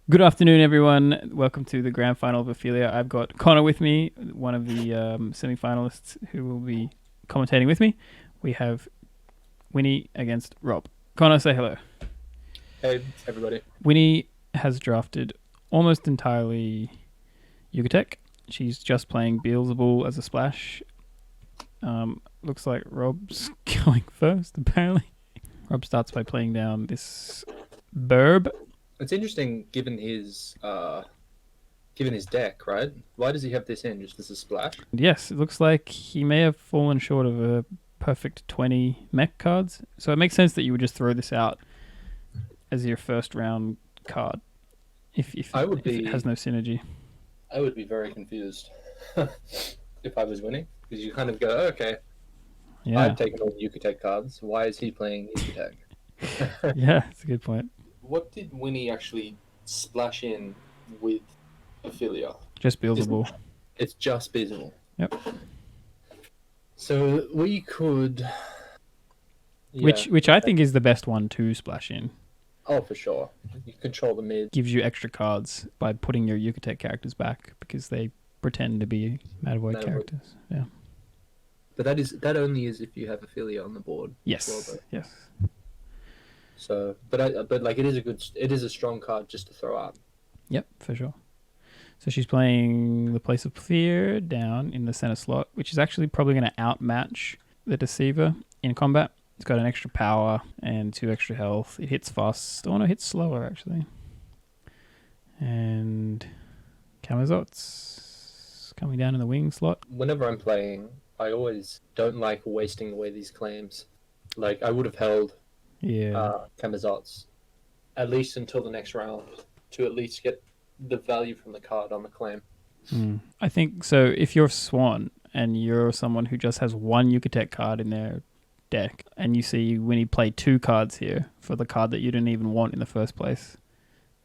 Good afternoon, everyone. Welcome to the grand final of Ophelia. I've got Connor with me, one of the semi-finalists who will be commentating with me. We have Winnie against Rob. Connor, say hello. Hey, everybody. Winnie has drafted almost entirely Yucatec. She's just playing Beelzebul as a splash. Looks like Rob's going first, apparently. Rob starts by playing down this Burb. It's interesting given his deck, right? Why does he have this in? Just as a splash? Yes, it looks like he may have fallen short of a perfect 20 mech cards. So it makes sense that you would just throw this out as your first round card if it has no synergy. I would be very confused if I was winning, because you kind of go, oh, okay, Yeah. I've taken all the Yucatec cards. Why is he playing Yucatec? Yeah, that's a good point. What did Winnie actually splash in with Ophelia? Just Beelzebul. It's just Beelzebul. Yep. So we could... Yeah. Which I think is the best one to splash in. Oh, for sure. You control the mid. Gives you extra cards by putting your Yucatec characters back because they pretend to be Mattervoid characters. Yeah. But that only is if you have Ophelia on the board. Yes. Yes. So, but it is a strong card just to throw out. Yep, for sure. So she's playing the Place of Fear down in the center slot, which is actually probably going to outmatch the Deceiver in combat. It's got an extra power and 2 extra health. It hits fast. Oh no, it hits slower actually. And Camazot's coming down in the wing slot. Whenever I'm playing, I always don't like wasting away these claims. Like, I would have held Camazot's at least until the next round to at least get the value from the card on the claim. I think so. If you're Swan and you're someone who just has one Yucatec card in their deck, and you see Winnie play 2 cards here for the card that you didn't even want in the first place,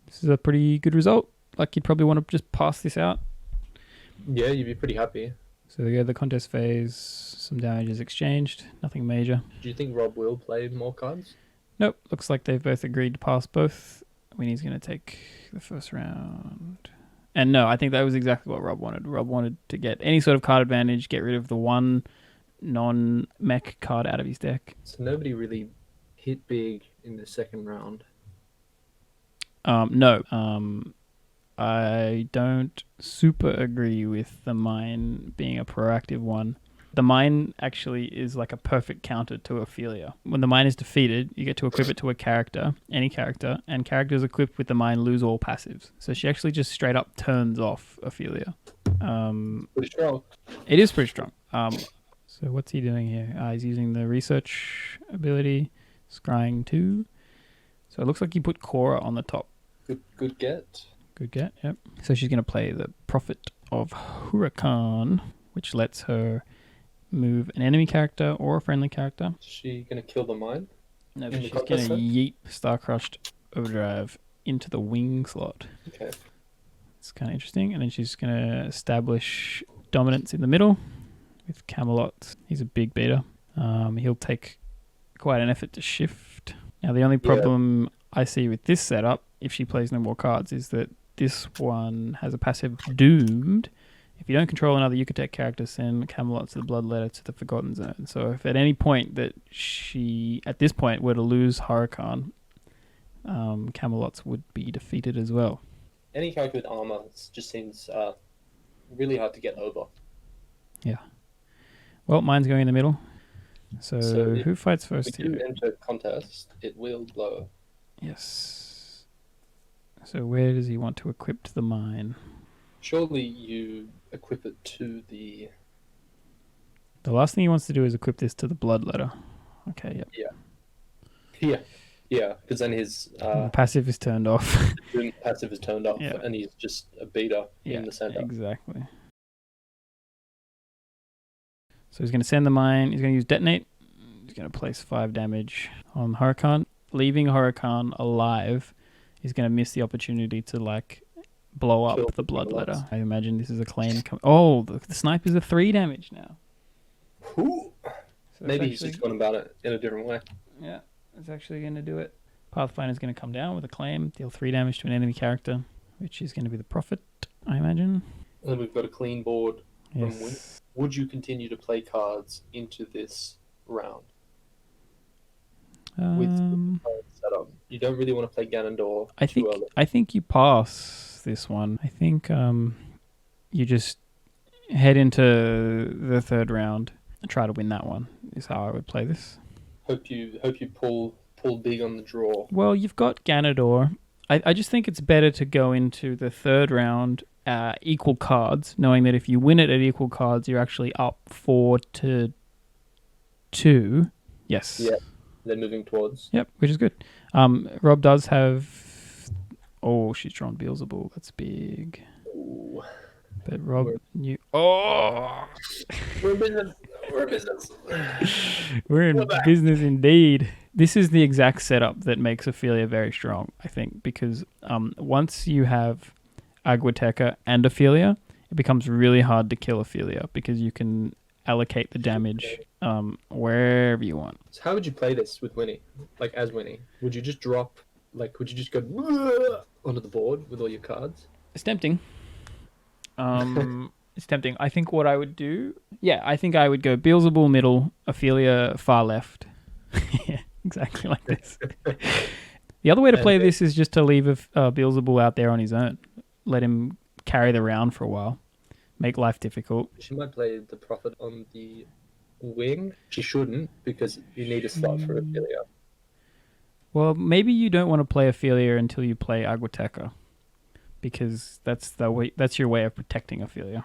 this is a pretty good result. Like, you'd probably want to just pass this out. Yeah, you'd be pretty happy. So they go to the contest phase. Some damage is exchanged. Nothing major. Do you think Rob will play more cards? Nope. Looks like they've both agreed to pass both. Winnie's going to take the first round. And no, I think that was exactly what Rob wanted. Rob wanted to get any sort of card advantage, get rid of the one non-mech card out of his deck. So nobody really hit big in the second round. No. I don't super agree with the mine being a proactive one. The mine actually is like a perfect counter to Ophelia. When the mine is defeated, you get to equip it to a character, any character, and characters equipped with the mine lose all passives. So she actually just straight up turns off Ophelia. Pretty strong. It is pretty strong. So what's he doing here? He's using the research ability, scrying 2. So it looks like he put Cora on the top. Good get. Good get, yep. So she's going to play the Prophet of Huracan, which lets her move an enemy character or a friendly character. Is she going to kill the mine? No, but she's going to yeet Star-Crushed Overdrive into the wing slot. Okay. It's kind of interesting. And then she's going to establish dominance in the middle with Camelot. He's a big beater. He'll take quite an effort to shift. Now, the only problem I see with this setup, if she plays no more cards, is that this one has a passive Doomed. If you don't control another Yucatec character, send Camelot to the Bloodletter to the Forgotten Zone. So if at any point that she, at this point, were to lose Huracan, Camelot's would be defeated as well. Any character with armor just seems really hard to get over. Yeah. Well, mine's going in the middle. So who fights first here? If you enter contest, it will blow. Yes. So where does he want to equip the mine? Surely you equip it to the... The last thing he wants to do is equip this to the Bloodletter. Okay, yep. Yeah, because then his... passive is turned off. Passive is turned off, and he's just a beater in the center. Exactly. So he's going to send the mine. He's going to use Detonate. He's going to place 5 damage on Huracan. Leaving Huracan alive, he's going to miss the opportunity to, like, blow up the Bloodletter. I imagine this is a claim. The snipe is a 3 damage now. Ooh. So maybe he's just gone about it in a different way. Yeah, it's actually going to do it. Pathfinder's going to come down with a claim, deal 3 damage to an enemy character. which is going to be the Prophet, I imagine. And then we've got a clean board from Yes. Winnie. Would you continue to play cards into this round? With the current setup, you don't really want to play Ganondorf too early. I think you pass this one. I think you just head into the third round and try to win that one. Is how I would play this. Hope you pull big on the draw. Well, you've got Ganondorf. I just think it's better to go into the third round equal cards, knowing that if you win it at equal cards, you're actually up 4-2. Yes. Yeah. They're moving towards. Yep, which is good. Rob does have... Oh, she's drawn Beelzebub. That's big. Ooh. But Rob, you... Oh! We're in business. We're in business. We're in business indeed. This is the exact setup that makes Ophelia very strong, I think, because once you have Aguateca and Ophelia, it becomes really hard to kill Ophelia because you can allocate the damage wherever you want. So how would you play this with Winnie? Like, as Winnie? Would you just drop, like, would you just go onto the board with all your cards? It's tempting. It's tempting. I think what I would do... Yeah, I think I would go Beelzebub middle, Ophelia far left. Yeah, exactly like this. The other way to play this is just to leave Beelzebub out there on his own. Let him carry the round for a while. Make life difficult. She might play the Prophet on the wing. She shouldn't, because you need a slot for Ophelia. Well, maybe you don't want to play Ophelia until you play Aguateca, because that's your way of protecting Ophelia.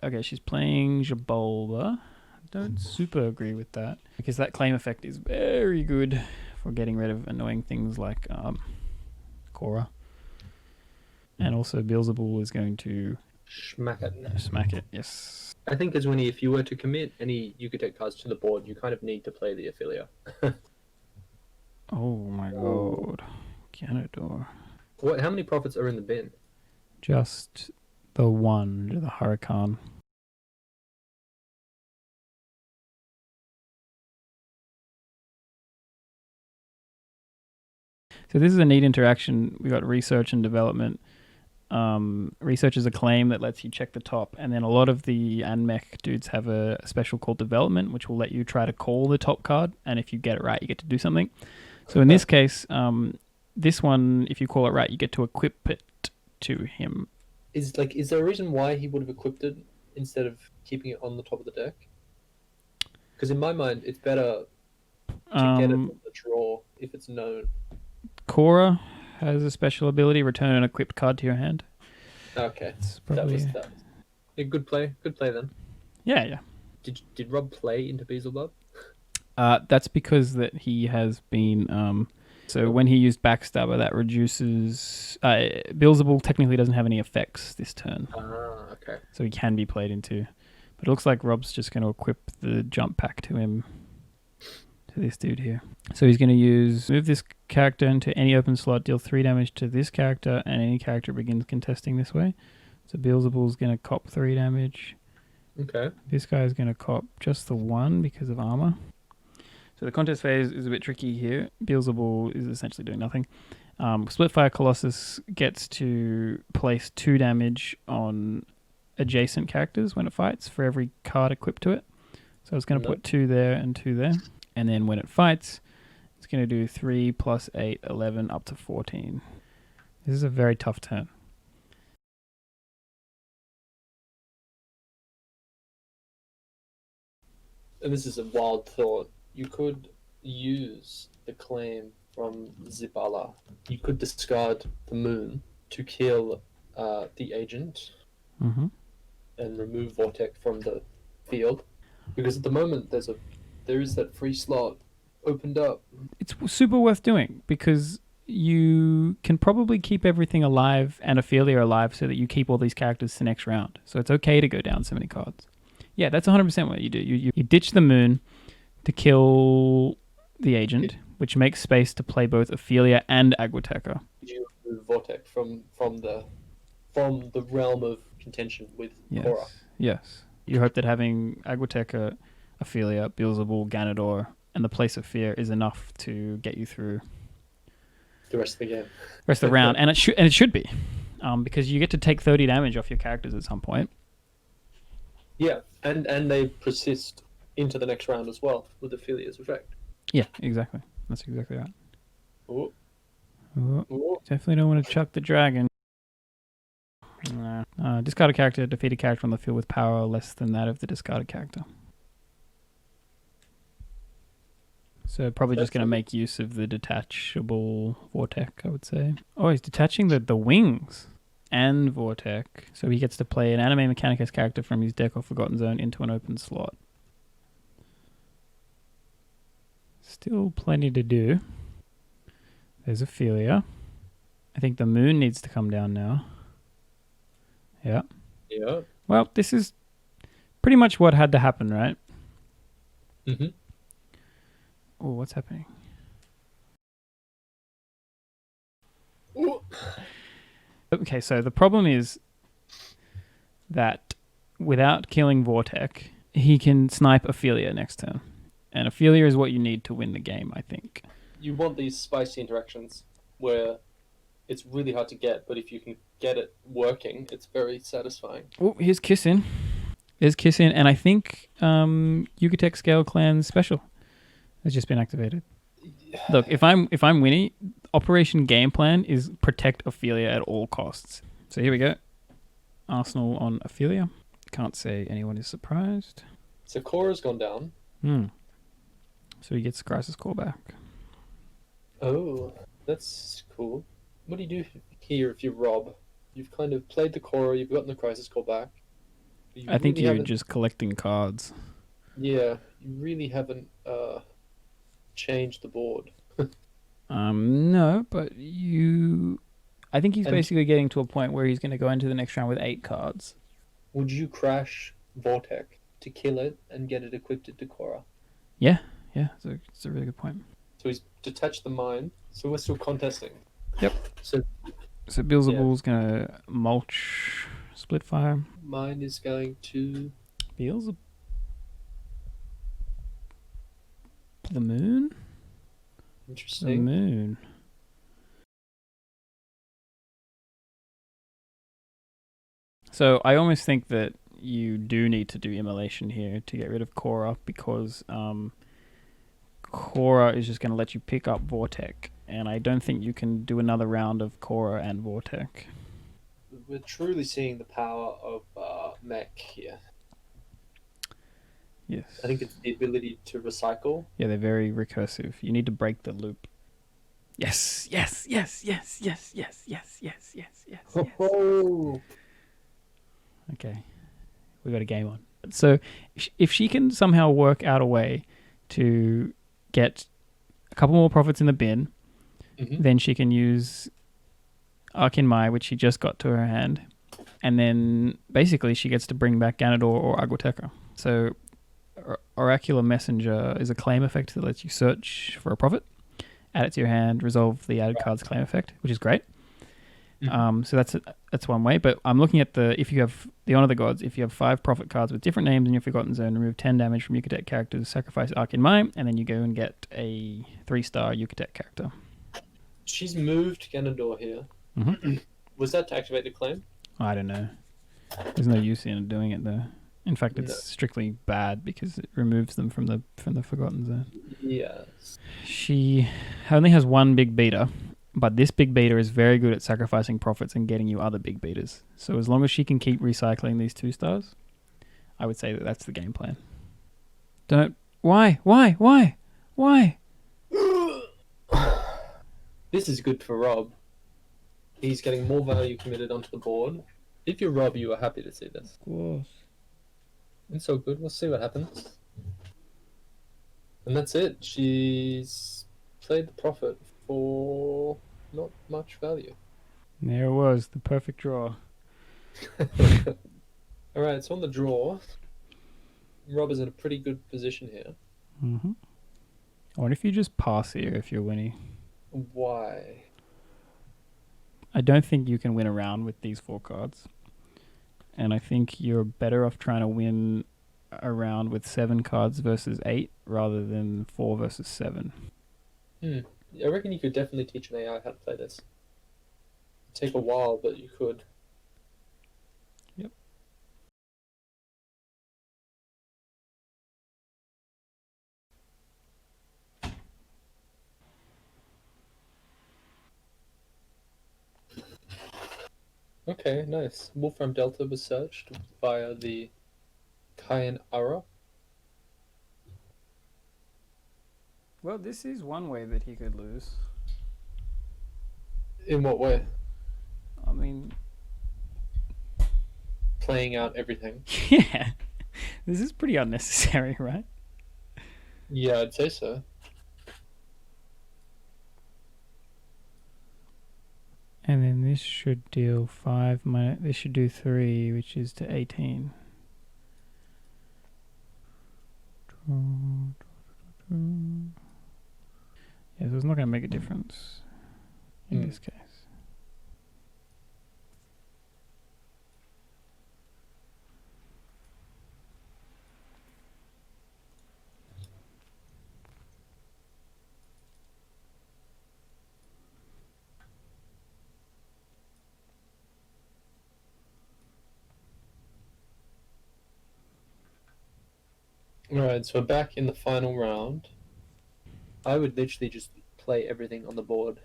Okay, she's playing Jabolba. Don't super agree with that, because that claim effect is very good for getting rid of annoying things like Cora. And also Beelzebub is going to... Smack it. Smack it, yes. I think as Winnie, if you were to commit any Yucatec cards to the board, you kind of need to play the Ophelia. Oh my god. Ganondorf. What? How many Prophets are in the bin? Just the one, the Hurricane. So this is a neat interaction. We got research and development. Research is a claim that lets you check the top, and then a lot of the AnMech dudes have a special called development, which will let you try to call the top card, and if you get it right, you get to do something. So in this case, this one, if you call it right, you get to equip it to him. Is there a reason why he would have equipped it instead of keeping it on the top of the deck? Because in my mind, it's better to get it from the draw if it's known. Cora has a special ability, return an equipped card to your hand. Okay, probably... that was a good play. Good play then. Yeah. Did Rob play into Beelzebub? That's because that he has been... So when he used Backstabber, that reduces... Beelzebub technically doesn't have any effects this turn. Okay. So he can be played into. But it looks like Rob's just going to equip the jump pack to him. To this dude here. So he's going to move this character into any open slot, deal 3 damage to this character, and any character begins contesting this way. So Beelzebub's going to cop 3 damage. Okay. This guy's going to cop just the 1 because of armor. So the contest phase is a bit tricky here. Beelzebub is essentially doing nothing. Splitfire Colossus gets to place 2 damage on adjacent characters when it fights for every card equipped to it. So it's going to put 2 there and 2 there. And then when it fights, it's going to do 3 plus 8, 11, up to 14. This is a very tough turn. And this is a wild thought. You could use the claim from Zibala. You could discard the moon to kill the agent and remove Vortec from the field. Because at the moment, there is that free slot opened up. It's super worth doing because you can probably keep everything alive and Ophelia alive so that you keep all these characters to the next round. So it's okay to go down so many cards. Yeah, that's 100% what you do. You ditch the moon to kill the agent, which makes space to play both Ophelia and Aguateca. You remove Vortec from the realm of contention with Cora. Yes. You hope that having Aguateca, Ophelia, Beelzebub, Ganondorf, and the Place of Fear is enough to get you through. the rest of the game. Rest of the round, and it should be, because you get to take 30 damage off your characters at some point. Yeah, and they persist into the next round as well with Ophelia's effect. Yeah, exactly. That's exactly right. Ooh. Ooh. Definitely don't want to chuck the dragon. Nah. Discard a character, defeat a character on the field with power less than that of the discarded character. So probably just going to make use of the detachable Vortec, I would say. Oh, he's detaching the wings and Vortec. So he gets to play an Anime Mechanicus character from his deck or Forgotten Zone into an open slot. Still plenty to do. There's Ophelia. I think the moon needs to come down now. Yeah. Yeah. Well, this is pretty much what had to happen, right? Mm-hmm. Oh, what's happening? Ooh. Okay, so the problem is that without killing Vortec, he can snipe Ophelia next turn. And Ophelia is what you need to win the game, I think. You want these spicy interactions where it's really hard to get, but if you can get it working, it's very satisfying. Oh, here's Kissin. There's Kissin, and I think Yucatec Scale Clan's special has just been activated. Look, if I'm Winnie, Operation Game Plan is protect Ophelia at all costs. So here we go. Arsenal on Ophelia. Can't say anyone is surprised. So Cora's gone down. So he gets Crisis Core back. Oh, that's cool. What do you do here if you rob? You've kind of played the Cora, you've gotten the Crisis Core back. I think you're just collecting cards. Yeah, you really haven't changed the board. No, but I think he's basically getting to a point where he's going to go into the next round with 8 cards. Would you crash Vortec to kill it and get it equipped to Cora? Yeah, it's a really good point. So he's detached the mine, so we're still contesting. Yep. So Beelzebub's going to mulch Splitfire. Mine is going to... Beelzebub. The moon? Interesting. The moon. So I almost think that you do need to do Immolation here to get rid of Cora, because Cora is just going to let you pick up Vortec, and I don't think you can do another round of Cora and Vortec. We're truly seeing the power of mech here. Yes. I think it's the ability to recycle. Yeah, they're very recursive. You need to break the loop. Yes. Oh. Okay. We got a game on. So if she can somehow work out a way to get a couple more profits in the bin, then she can use Arkin Mai, which she just got to her hand, and then basically she gets to bring back Ganador or Aguateca. So Oracular Messenger is a claim effect that lets you search for a profit, add it to your hand, resolve the added card's claim effect, which is great. So that's one way. But I'm looking at if you have the Honor of the Gods, if you have 5 profit cards with different names in your Forgotten Zone, remove 10 damage from Yucatec characters, sacrifice Arkin Mai, and then you go and get a 3-star Yucatec character. She's moved Ganador here. Was that to activate the claim? I don't know. There's no use in doing it though. In fact, it's strictly bad because it removes them from the Forgotten Zone. Yes. She only has 1 big beater, but this big beater is very good at sacrificing profits and getting you other big beaters. So as long as she can keep recycling these 2 stars, I would say that that's the game plan. Why? This is good for Rob. He's getting more value committed onto the board. If you're Rob, you are happy to see this. Of course. It's so good. We'll see what happens. And that's it. She's played the profit for not much value. There it was, the perfect draw. Alright, so on the draw, Rob is in a pretty good position here. I wonder if you just pass here if you're Winnie. Why? I don't think you can win a round with these 4 cards. And I think you're better off trying to win a round with 7 cards versus 8 rather than 4 versus 7. I reckon you could definitely teach an AI how to play this. It'd take a while, but you could. Yep. Okay, nice. Wolfram Delta was searched via the Cayenne Ara. Well, this is one way that he could lose. In what way? I mean, Playing out everything. yeah, this is pretty unnecessary, right? Yeah, I'd say so. And then this should deal 5 minus. This should do 3, which is to 18. Yeah, so it's not going to make a difference in this case. Alright, so we're back in the final round. I would literally just play everything on the board.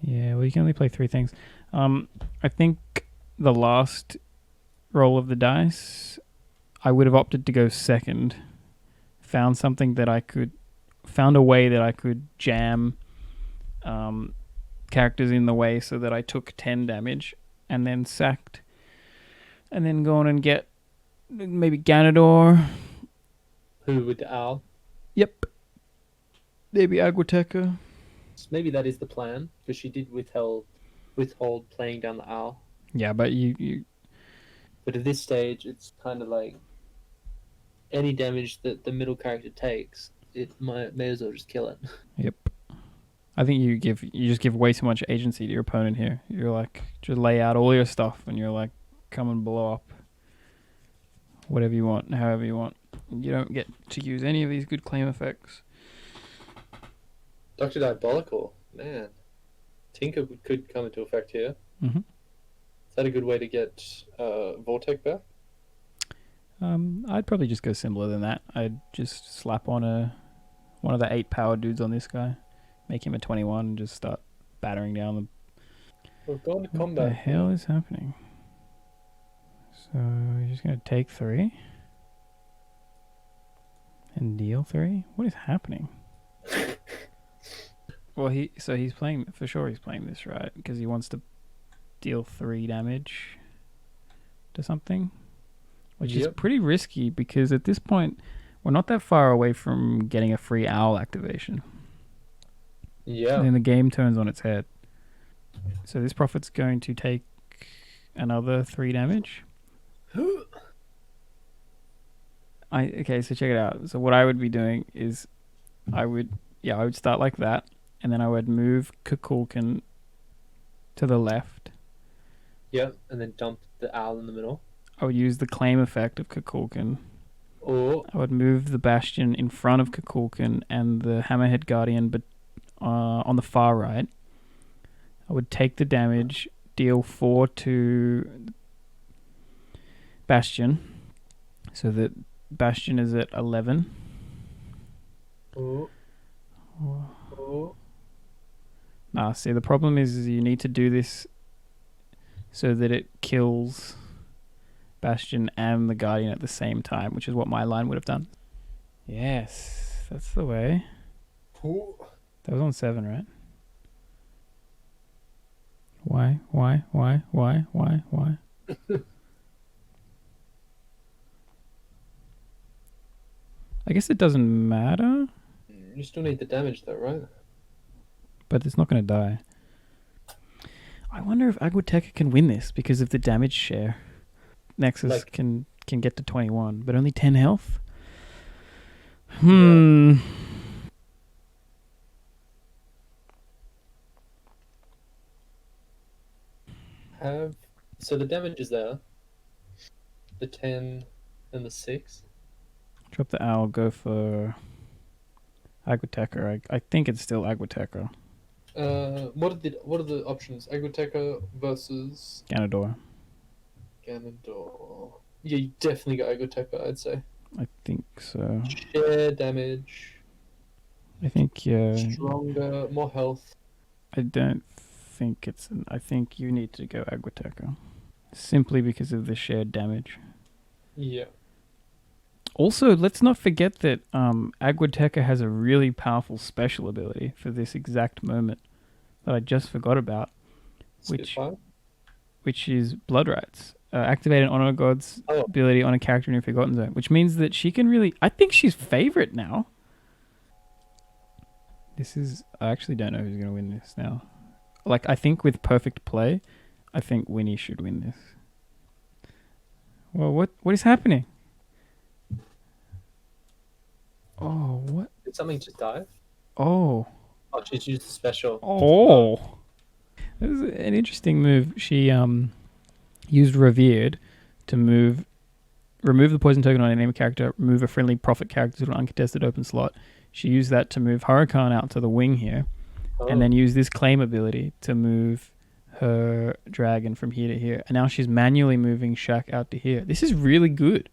Yeah, well, you can only play 3 things. I think the last roll of the dice, I would have opted to go second. Found a way that I could jam characters in the way so that I took 10 damage and then sacked. And then go on and get maybe Ganador. Who with the owl? Yep. Maybe Aguateca. So maybe that is the plan, because she did withhold playing down the owl. Yeah, but you. But at this stage, it's kind of like any damage that the middle character takes, it may as well just kill it. Yep. I think you just give way too much agency to your opponent here. You're like, just lay out all your stuff, and you're like, come and blow up whatever you want, however you want. You don't get to use any of these good claim effects. Dr. Diabolical, man. Tinker could come into effect here. Mm-hmm. Is that a good way to get Vortec back? I'd probably just go simpler than that. I'd just slap on one of the 8 power dudes on this guy, make him a 21, and just start battering down them. We've gone to combat. What the hell is happening? So you're just going to take 3 and deal 3? What is happening? Well, he's playing, for sure he's playing this right, because he wants to deal 3 damage to something, which is pretty risky, because at this point we're not that far away from getting a free owl activation. Yeah. And then the game turns on its head. So this prophet's going to take another 3 damage. Okay, so check it out. So what I would be doing is I would start like that, and then I would move Kukulkan to the left. Yeah, and then dump the owl in the middle. I would use the claim effect of Kukulkan. Or I would move the Bastion in front of Kukulkan and the Hammerhead Guardian, but on the far right. I would take the damage, deal 4 to Bastion, so that Bastion is at 11. Nah, see, the problem is you need to do this so that it kills Bastion and the Guardian at the same time, which is what my line would have done. Yes, that's the way. That was on 7, right? Why? I guess it doesn't matter. You still need the damage though, right? But it's not going to die. I wonder if Aguateca can win this because of the damage share. Nexus can get to 21, but only 10 health? So the damage is there. The 10 and the 6. Drop the owl, go for Aguateca. I think it's still Aguateca. What are the options? Aguateca versus Ganador. Ganondorf. Yeah, you definitely got Aguateca, I'd say. I think so. Share damage. I think, yeah. Stronger, more health. I don't think it's... I think you need to go Aguateca. Simply because of the shared damage. Yeah. Also, let's not forget that Aguateca has a really powerful special ability for this exact moment that I just forgot about, which is Blood Rights. Activate an Honor God's ability on a character in your Forgotten Zone, which means that she can really... I think she's favorite now. I actually don't know who's going to win this now. Like, I think with perfect play, I think Winnie should win this. Well, what is happening? Oh, what? Did something just die? Oh. Oh, she's used the special. Oh. That was an interesting move. She used Revered to remove the poison token on an enemy character, remove a friendly prophet character to an uncontested open slot. She used that to move Huracan out to the wing here, and then use this claim ability to move her dragon from here to here. And now she's manually moving Shaq out to here. This is really good,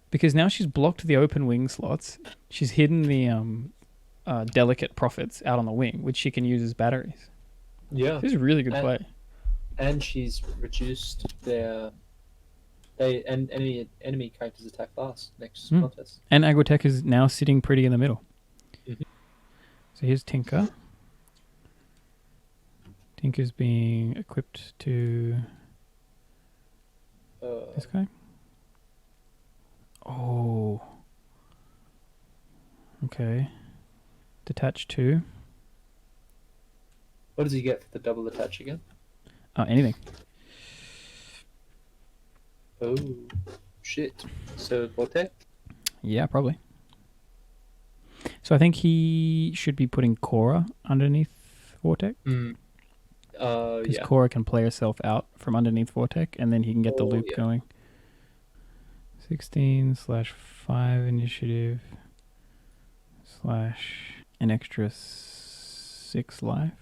because now she's blocked the open wing slots. She's hidden the delicate prophets out on the wing, which she can use as batteries. Yeah. This is a really good play. And she's reduced enemy characters attack fast next contest. And Aguateca is now sitting pretty in the middle. Mm-hmm. So here's Tinker. Tinker's being equipped to this guy. Oh. Okay. Detach 2. What does he get for the double attach again? Anything. Oh, shit. So, Vortex? Yeah, probably. So I think he should be putting Cora underneath Vortex. Because Cora can play herself out from underneath Vortex, and then he can get the loop going. 16/5 initiative / an extra 6 life.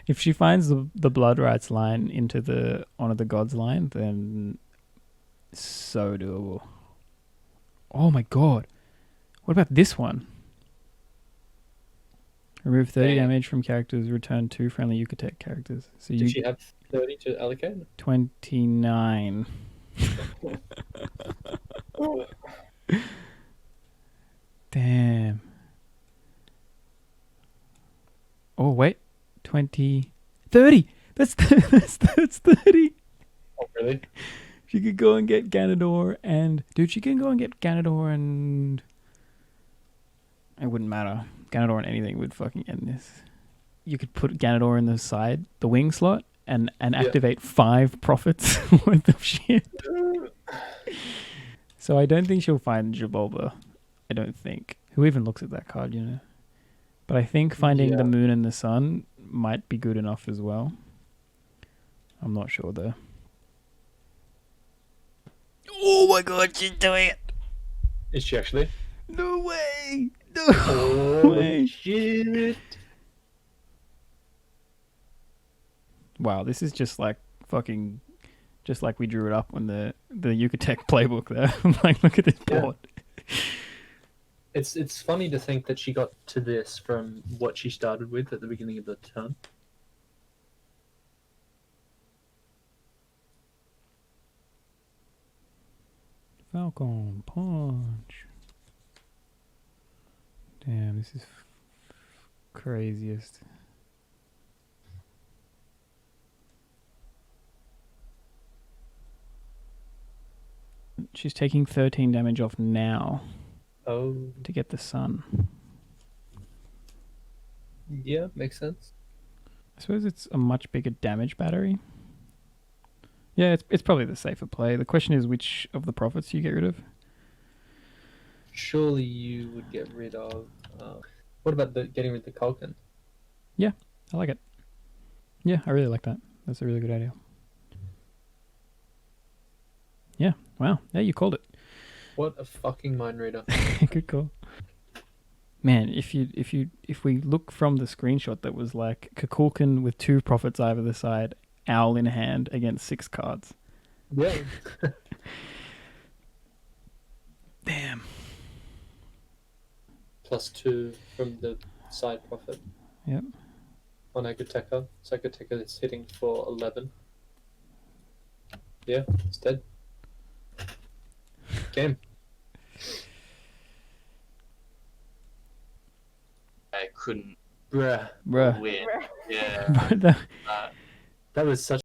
If she finds the Blood Rights line into the Honor the Gods line, then so doable. Oh my god. What about this one? Remove 30 damage from characters, return 2 friendly Yucatec characters. So Did she have 30 to allocate? 29. Damn. Oh, wait. 20. 30! That's 30! Oh, really? She could go and get Ganondorf and... Dude, she can go and get Ganondorf and... It wouldn't matter. Ganondorf and anything would fucking end this. You could put Ganondorf in the side, the wing slot, and activate 5 prophets worth of shit. So I don't think she'll find Jabulba. I don't think. Who even looks at that card, you know? But I think finding the moon and the sun might be good enough as well. I'm not sure though. Oh my god, she's doing it! Is she actually? No way! No way! Shit! Wow, this is just like fucking... Just like we drew it up on the Yucatec playbook there. Like, look at this board. It's funny to think that she got to this from what she started with at the beginning of the turn. Falcon Punch. Damn, this is craziest. She's taking 13 damage off now. Oh. To get the sun. Yeah, makes sense. I suppose it's a much bigger damage battery. Yeah, it's probably the safer play. The question is which of the prophets you get rid of. Surely you would get rid of... what about getting rid of the Culkin? Yeah, I like it. Yeah, I really like that. That's a really good idea. Yeah, wow. Yeah, you called it. What a fucking mind reader. Good call. Man, if we look from the screenshot that was like Kukulkan with 2 prophets either side, owl in hand against 6 cards. Yeah. Damn. +2 from the side prophet. Yep. On Aguteka. Aguteka is hitting for 11. Yeah, it's dead. Game. I couldn't Bruh. win. Yeah. Bruh. Uh, That was such